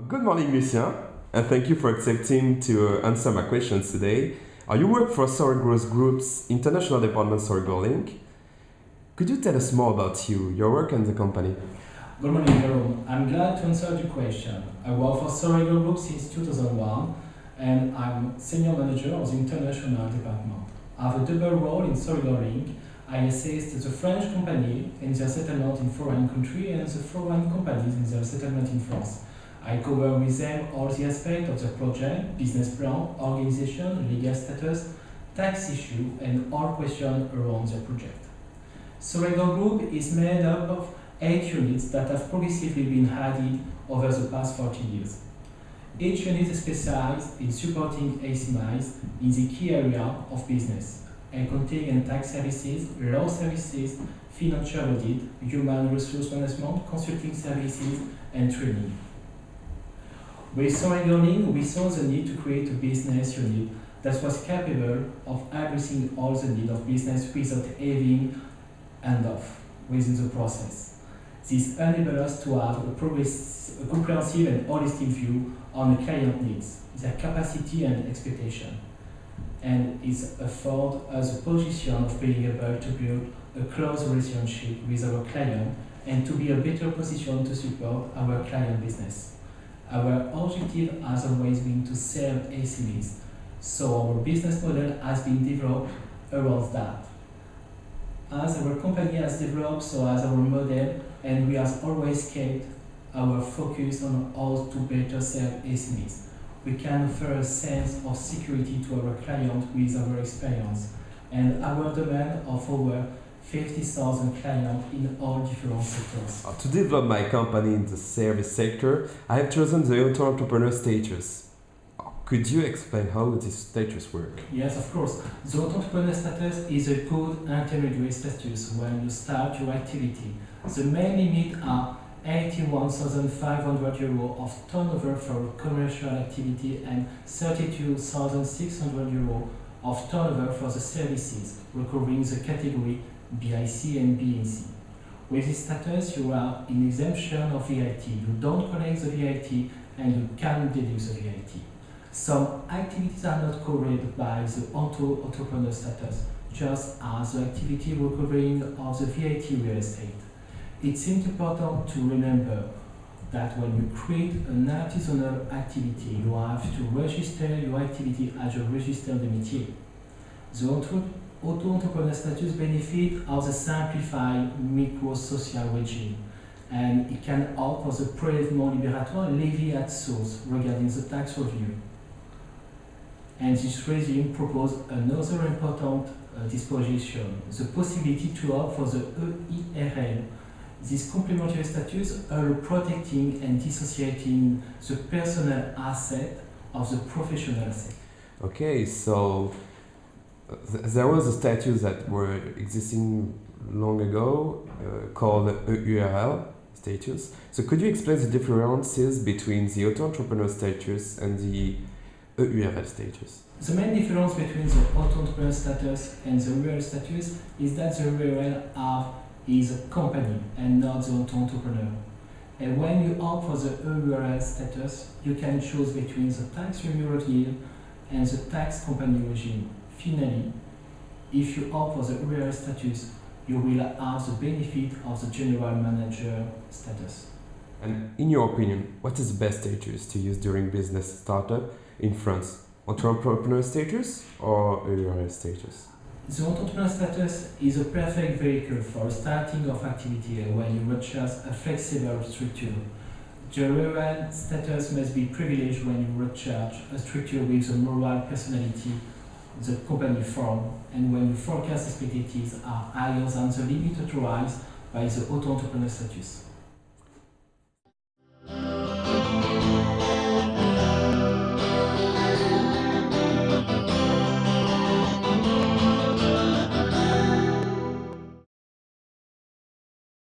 Good morning, Lucien, and thank you for accepting to answer my questions today. You work for Sorry Growth Group's International Department Sorry Link. Could you tell us more about you, your work and the company? Good morning, Jerome. I'm glad to answer the question. I work for Sorry Growth Group since 2001, and I'm Senior Manager of the International Department. I have a double role in Sorry Link. I assist the French company in their settlement in foreign countries and the foreign companies in their settlement in France. I cover with them all the aspects of the project, business plan, organization, legal status, tax issue, and all questions around the project. Sorry Group is made up of 8 units that have progressively been added over the past 40 years. Each unit is specialized in supporting SMEs in the key area of business: accounting and tax services, law services, financial audit, human resource management, consulting services, and training. With Sorry Learning, we saw the need to create a business unit that was capable of addressing all the needs of business without having handoff within the process. This enables us to have a comprehensive and holistic view on the client needs, their capacity and expectation, and it affords us a position of being able to build a close relationship with our client and to be a better position to support our client business. Our objective has always been to serve SMEs, so our business model has been developed around that. As our company has developed, so has our model, and we have always kept our focus on how to better serve SMEs. We can offer a sense of security to our client with our experience and our demand of over 50,000 clients in all different sectors. To develop my company in the service sector, I have chosen the Auto-Entrepreneur status. Could you explain how this status works? Yes, of course. The Auto-Entrepreneur status is a good intermediate status when you start your activity. The main limit are 81,500 euros of turnover for commercial activity and 32,600 euros of turnover for the services, recovering the category BIC and BNC. With this status, you are in exemption of VAT. You don't collect the VAT and you can deduce the VAT. Some activities are not covered by the Auto-Entrepreneur status, just as the activity recovering of the VAT real estate. It's important to remember that when you create an artisanal activity, you have to register your activity as a registered métier. The Auto-Entrepreneur status benefits of the simplified micro-social regime, and it can opt for the prélèvement libératoire levy at source regarding the tax review. And this regime proposes another important disposition, the possibility to opt for the EURL. This complementary status allows protecting and dissociating the personal asset of the professional asset. Okay, so there was a status that were existing long ago called EURL status. So could you explain the differences between the Auto-Entrepreneur status and the EURL status? The main difference between the Auto-Entrepreneur status and the EURL status is that the EURL is a company and not the Auto-Entrepreneur. And when you opt for the EURL status, you can choose between the tax remuneral yield and the tax company regime. Finally, if you opt for the EURL status, you will have the benefit of the general manager status. And in your opinion, what is the best status to use during business startup in France? Auto-Entrepreneur status or EURL status? The Auto-Entrepreneur status is a perfect vehicle for starting of activity when you recharge a flexible structure. The EURL status must be privileged when you recharge a structure with a moral personality, the company form, and when your forecast expectations are higher than the limit authorized by the Auto-Entrepreneur status.